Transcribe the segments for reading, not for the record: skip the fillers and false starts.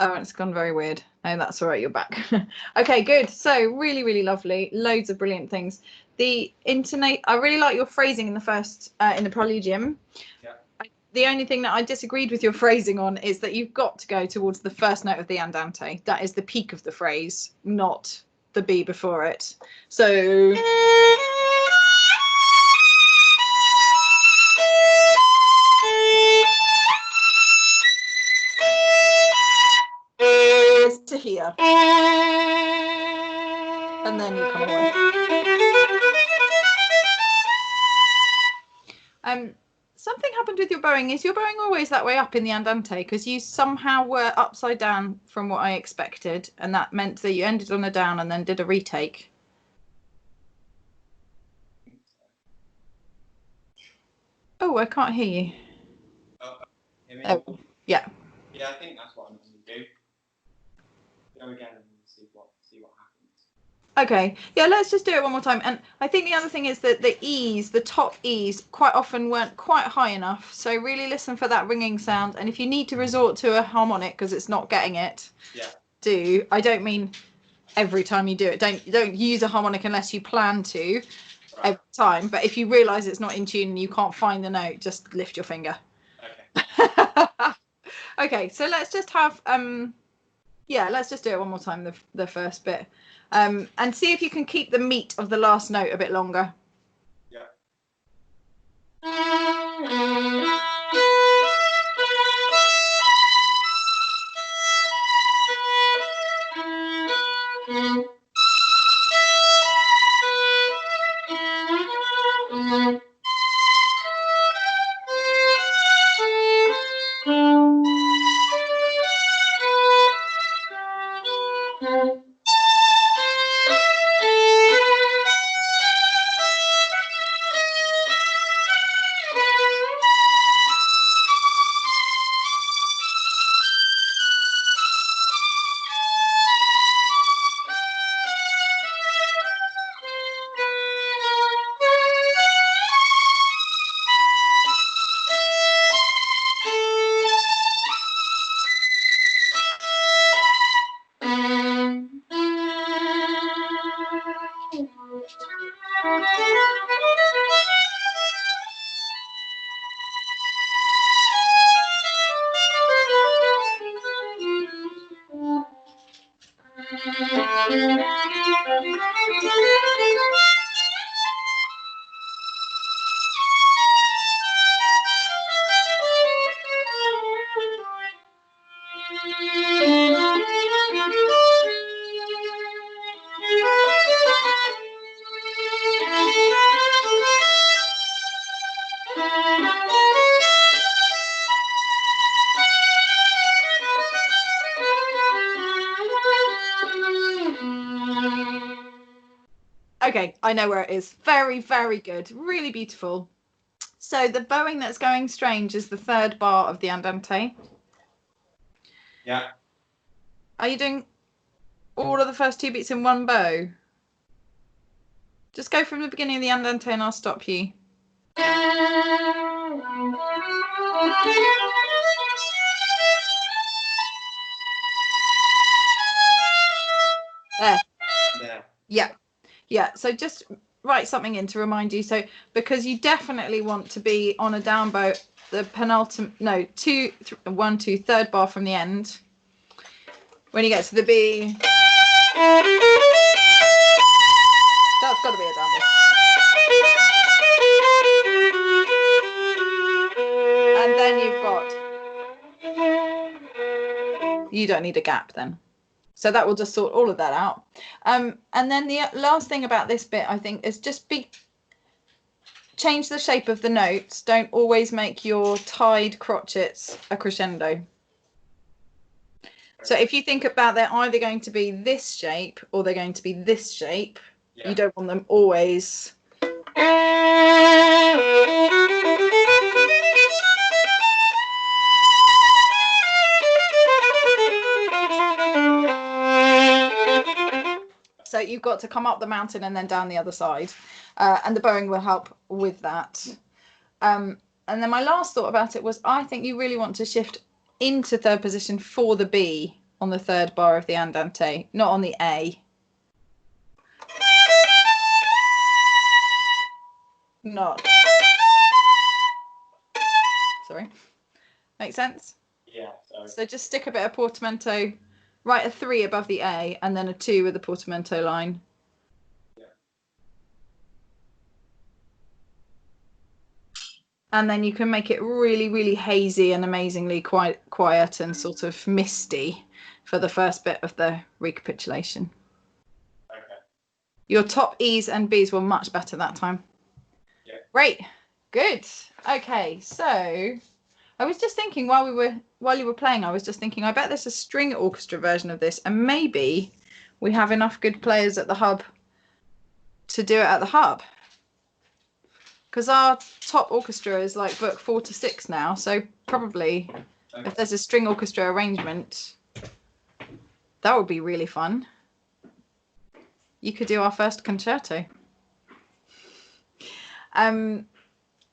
Oh, it's gone very weird. No, that's all right. You're back. Okay, good. So really, really lovely. Loads of brilliant things. The intonate. I really like your phrasing in the first in the Preludium. Yeah. The only thing that I disagreed with your phrasing on is that you've got to go towards the first note of the andante. That is the peak of the phrase, not the B before it. So. To here. And then you come away. Something happened with your bowing. Is your bowing always that way up in the andante? Because you somehow were upside down from what I expected, and that meant that you ended on a down and then did a retake. Oh, I can't hear you. Oh, hear me? Oh, yeah. Yeah, I think that's what I'm going to do. Go again and see what happens. Okay, yeah, let's just do it one more time. And I think the other thing is that the E's, the top E's, quite often weren't quite high enough. So really listen for that ringing sound. And if you need to resort to a harmonic because it's not getting it, yeah, do. I don't mean every time you do it. Don't use a harmonic unless you plan to every time. But if you realise it's not in tune and you can't find the note, just lift your finger. Okay. Okay, so let's just have yeah, let's just do it one more time, the first bit. And see if you can keep the meat of the last note a bit longer. Yeah. Okay, I know where it is. Very, very good. Really beautiful. So the bowing that's going strange is the third bar of the andante. Yeah. Are you doing all of the first two beats in one bow? Just go from the beginning of the andante and I'll stop you. There. There. Yeah. Yeah. So just write something in to remind you. So because you definitely want to be on a down bow, the penultimate, no, third bar from the end. When you get to the B, that's got to be a down bow. And then you've got, you don't need a gap then. So that will just sort all of that out. And then the last thing about this bit, I think, is just change the shape of the notes. Don't always make your tied crotchets a crescendo. So if you think about, they're either going to be this shape or they're going to be this shape. Yeah. You don't want them always. So you've got to come up the mountain and then down the other side. And the bowing will help with that. And then my last thought about it was, I think you really want to shift into third position for the B on the third bar of the andante, not on the A. Not. Sorry. Make sense? Yeah. So just stick a bit of portamento, write a 3 above the A, and then a 2 with the portamento line. Yeah. And then you can make it really, really hazy and amazingly quiet and sort of misty for the first bit of the recapitulation. Okay. Your top E's and B's were much better that time. Yeah. Great. Good. Okay, so I was just thinking while you were playing, I was just thinking, I bet there's a string orchestra version of this, and maybe we have enough good players at the hub to do it at the hub. Because our top orchestra is like book 4 to 6 now, so probably if there's a string orchestra arrangement, that would be really fun. You could do our first concerto.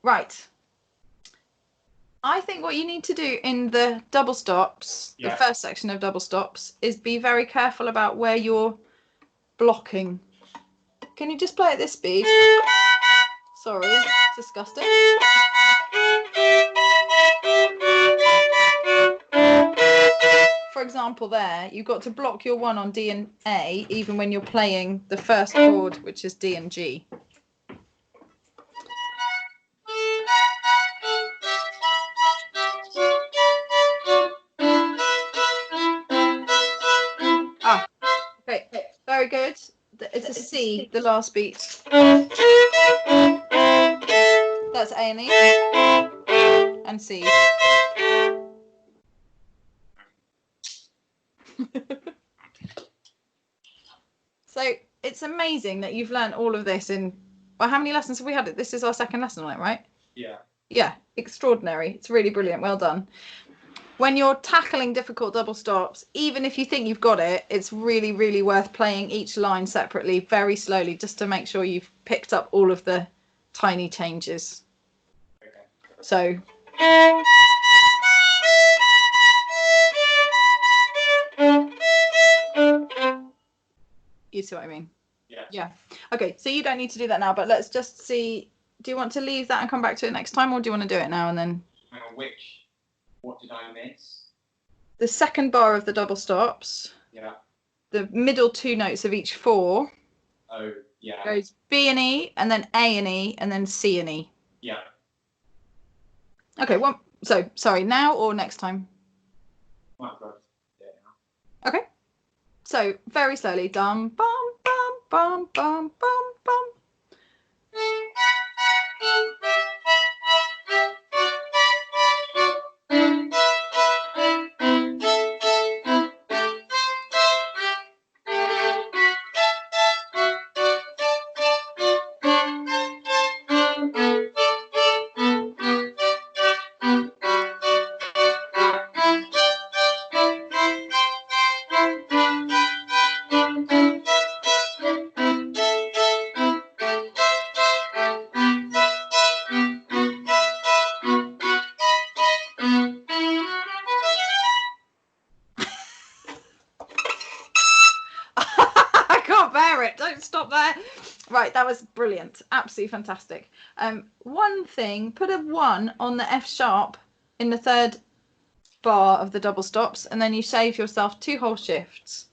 Right. I think what you need to do in the double stops, the first section of double stops, is be very careful about where you're blocking. Can you just play at this speed? Sorry, it's disgusting. For example, there, you've got to block your 1 on D and A, even when you're playing the first chord, which is D and G. Okay, very good. It's a C, the last beat. That's A and E and C. So it's amazing that you've learned all of this in, well, how many lessons have we had? This is our second lesson on it, right? Yeah. Yeah, extraordinary. It's really brilliant. Well done. When you're tackling difficult double stops, even if you think you've got it, it's really, really worth playing each line separately, very slowly, just to make sure you've picked up all of the tiny changes. Okay. So. You see what I mean? Yeah. Yeah. Okay, so you don't need to do that now, but let's just see. Do you want to leave that and come back to it next time, or do you want to do it now and then? Hang on, what did I miss? The second bar of the double stops. Yeah. The middle 2 notes of each 4. Oh, yeah. Goes B and E, and then A and E, and then C and E. Yeah. Okay, so sorry, now or next time? Well, God. Yeah. Okay. So very slowly, dum bum bum bum bum bum bum. I can't bear it. Don't stop there. Right, that was brilliant. Absolutely fantastic. One thing, put a 1 on the F sharp in the third bar of the double stops, and then you save yourself 2 whole shifts.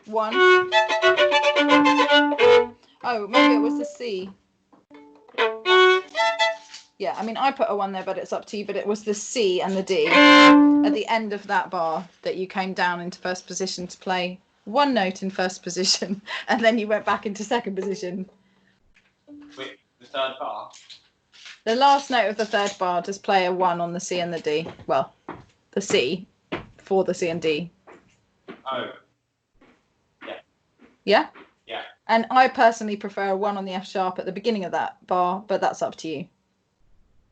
1. Oh, maybe it was the C. Yeah, I mean, I put a 1 there, but it's up to you. But it was the C and the D at the end of that bar that you came down into first position to play 1 note in first position, and then you went back into second position. Wait, the third bar? The last note of the third bar, just play a 1 on the C and the D. Well, the C for the C and D. Oh. Yeah. Yeah? Yeah. And I personally prefer a 1 on the F sharp at the beginning of that bar, but that's up to you.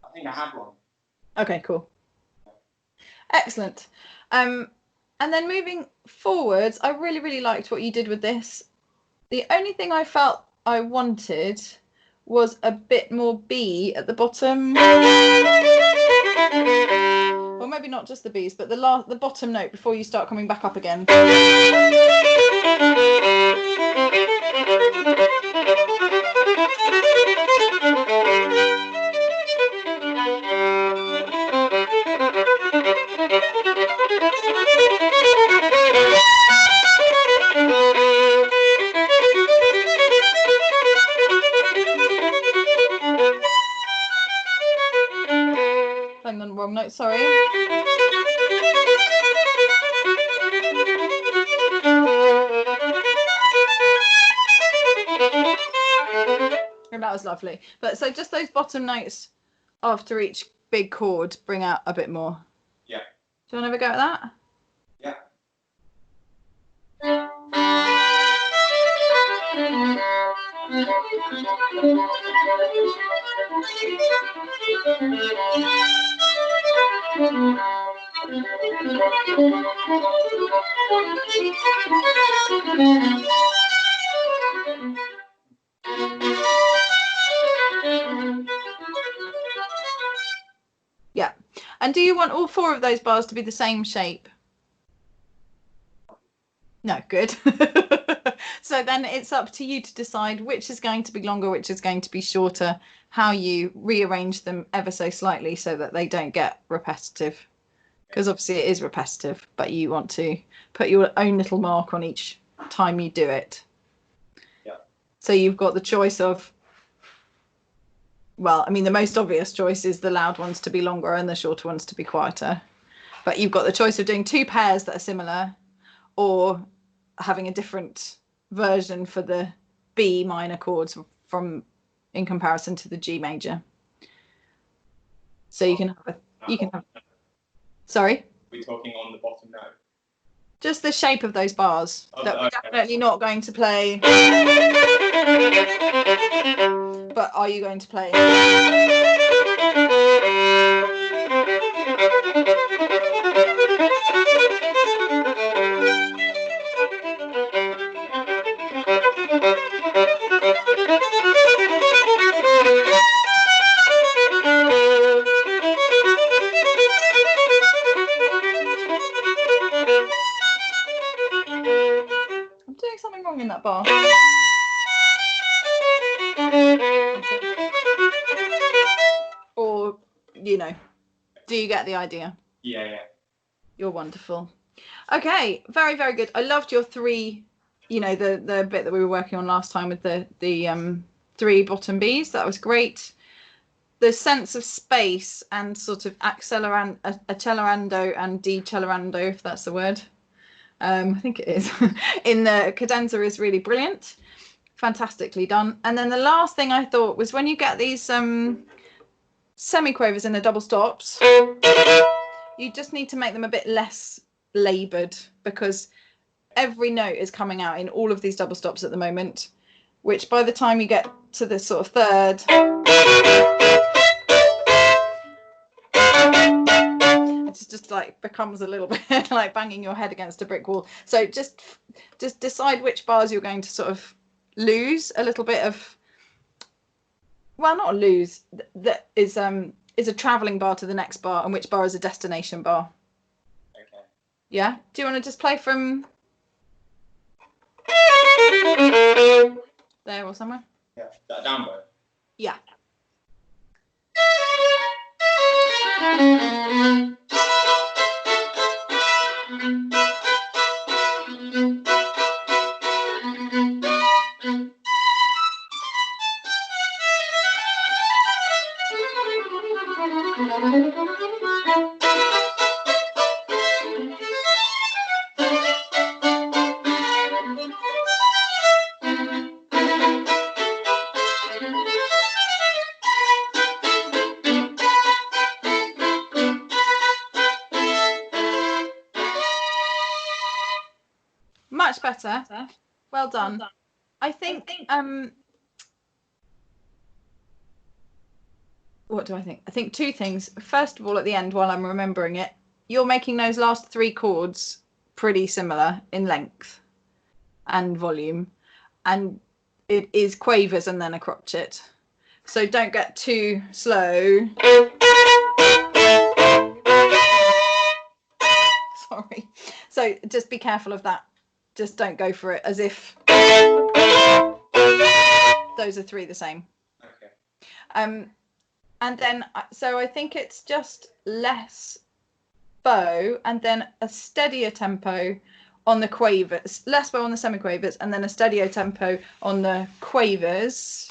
I think I had 1. Okay, cool. Excellent. And then moving forwards, I really, really liked what you did with this. The only thing I felt I wanted was a bit more B at the bottom. Or maybe not just the Bs, but the bottom note before you start coming back up again. Playing the wrong note, sorry. And that was lovely. But so just those bottom notes after each big chord bring out a bit more. Yeah. Do you want to have a go at that? Yeah. Yeah. And do you want all 4 of those bars to be the same shape? No, good. So then it's up to you to decide which is going to be longer, which is going to be shorter, how you rearrange them ever so slightly so that they don't get repetitive. Because obviously it is repetitive, but you want to put your own little mark on each time you do it. Yeah. So you've got the choice of, well, I mean, the most obvious choice is the loud ones to be longer and the shorter ones to be quieter. But you've got the choice of doing 2 pairs that are similar, or having a different version for the B minor chords in comparison to the G major. So you can have sorry? We're talking on the bottom note. Just the shape of those bars that we're definitely not going to play. But are you going to play? I'm doing something wrong in that bar. Or, you know, do you get the idea? Yeah. You're wonderful. Okay, very, very good. I loved your 3, you know, the bit that we were working on last time with the 3 bottom Bs. That was great. The sense of space and sort of accelerando and decelerando, if that's the word. I think it is. In the cadenza is really brilliant. Fantastically done. And then the last thing I thought was when you get these semiquavers in the double stops, you just need to make them a bit less laboured, because every note is coming out in all of these double stops at the moment, which by the time you get to this sort of third, it's just like becomes a little bit like banging your head against a brick wall. So just decide which bars you're going to sort of lose a little bit of, well, not lose, that is a traveling bar to the next bar, and which bar is a destination bar. Okay. Yeah, do you want to just play from there or somewhere? Yeah, that down bow. Yeah. Much better. Well done. I think what do I think? I think 2 things. First of all, at the end, while I'm remembering it, you're making those last 3 chords pretty similar in length and volume, and it is quavers and then a crotchet. So don't get too slow. Sorry. So just be careful of that. Just don't go for it as if those are three the same. Okay. And then, so I think it's just less bow and then a steadier tempo on the quavers, less bow on the semiquavers, and then a steadier tempo on the quavers.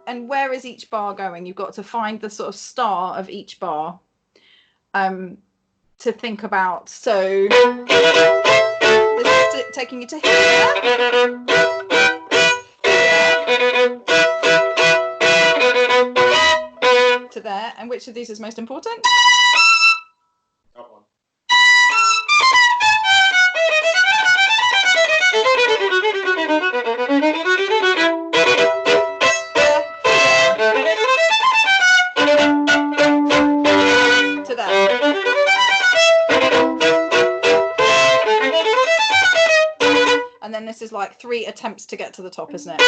And where is each bar going? You've got to find the sort of star of each bar to think about. So this is taking you to here. To there. And which of these is most important? Got one. To there. And then this is like 3 attempts to get to the top, isn't it?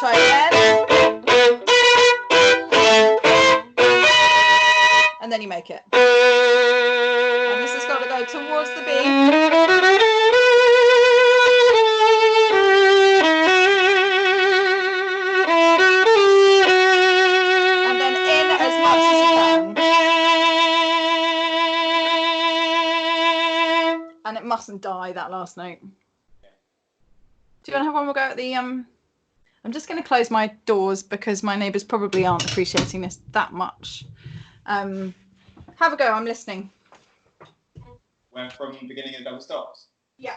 Try again. And then you make it. And this has got to go towards the beat. And then in as much as you can. And it mustn't die, that last note. Do you want to have one more go at the I'm just going to close my doors because my neighbours probably aren't appreciating this that much. Have a go, I'm listening. Went from the beginning of double stops. Yeah.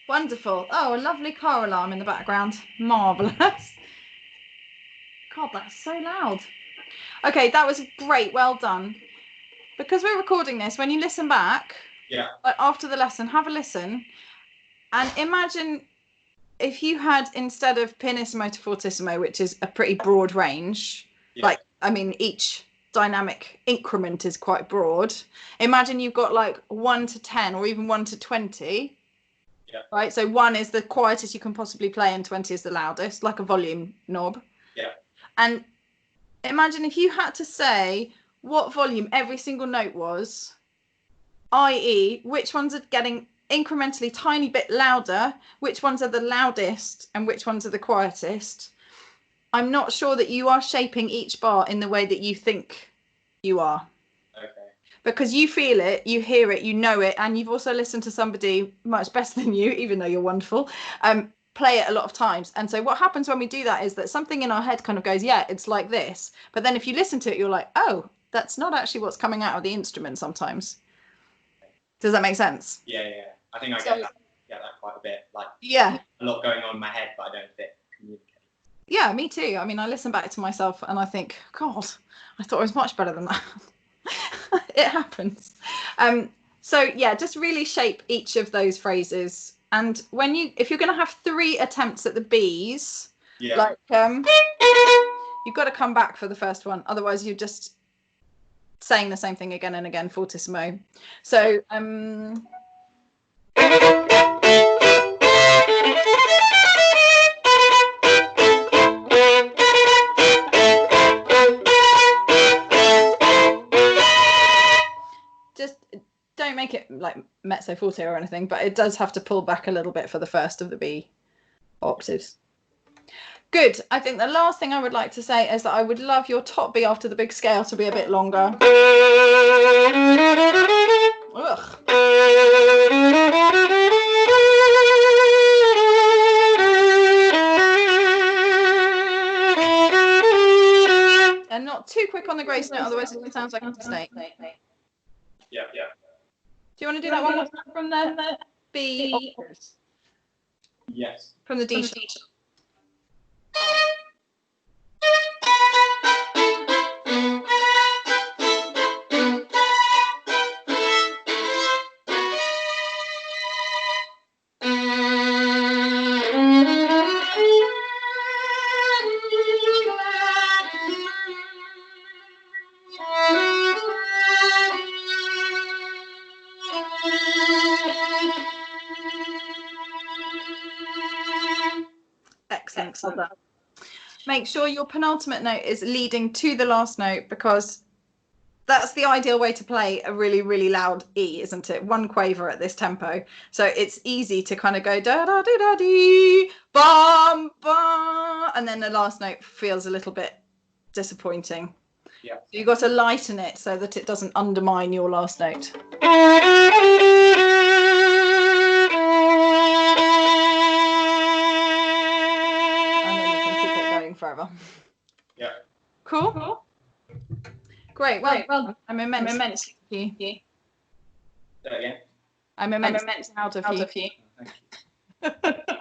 Wonderful. Oh, a lovely car alarm in the background. Marvellous. God, that's so loud. Okay, that was great. Well done. Because we're recording this, when you listen back, after the lesson, have a listen and imagine if you had, instead of pianissimo to fortissimo, which is a pretty broad range, like, I mean, each dynamic increment is quite broad. Imagine you've got like 1 to 10 or even 1 to 20. Yeah. Right. So 1 is the quietest you can possibly play and 20 is the loudest, like a volume knob. Yeah. And imagine if you had to say what volume every single note was, i.e. which ones are getting incrementally tiny bit louder, which ones are the loudest and which ones are the quietest. I'm not sure that you are shaping each bar in the way that you think you are. Okay. Because you feel it, you hear it, you know it, and you've also listened to somebody much better than you, even though you're wonderful, play it a lot of times. And so what happens when we do that is that something in our head kind of goes, yeah, it's like this. But then if you listen to it, you're like, oh, that's not actually what's coming out of the instrument sometimes. Does that make sense? Yeah. I think I get that quite a bit. Like, yeah, a lot going on in my head, but I don't communicate. Yeah, me too. I mean, I listen back to myself and I think, God, I thought I was much better than that. It happens. So yeah, just really shape each of those phrases. And if you're going to have 3 attempts at the B's, like you've got to come back for the first one. Otherwise, you're just saying the same thing again and again, fortissimo. So just don't make it like mezzo forte or anything, but it does have to pull back a little bit for the first of the B octaves. Good. I think the last thing I would like to say is that I would love your top B after the big scale to be a bit longer. Ugh. And not too quick on the grace note, otherwise it sounds like a mistake. Yeah. Do you want to do that one from the B? Yes. From the D sharp. Excellent. Well done. Make sure your penultimate note is leading to the last note, because that's the ideal way to play a really, really loud E, isn't it? One quaver at this tempo. So it's easy to kind of go da da da da dee, bum bum, and then the last note feels a little bit disappointing. Yeah. So you've got to lighten it so that it doesn't undermine your last note. Forever. Yeah. Cool. Great. Well, I'm immensely proud of you. Say it again. I'm immensely proud of you. Thank you.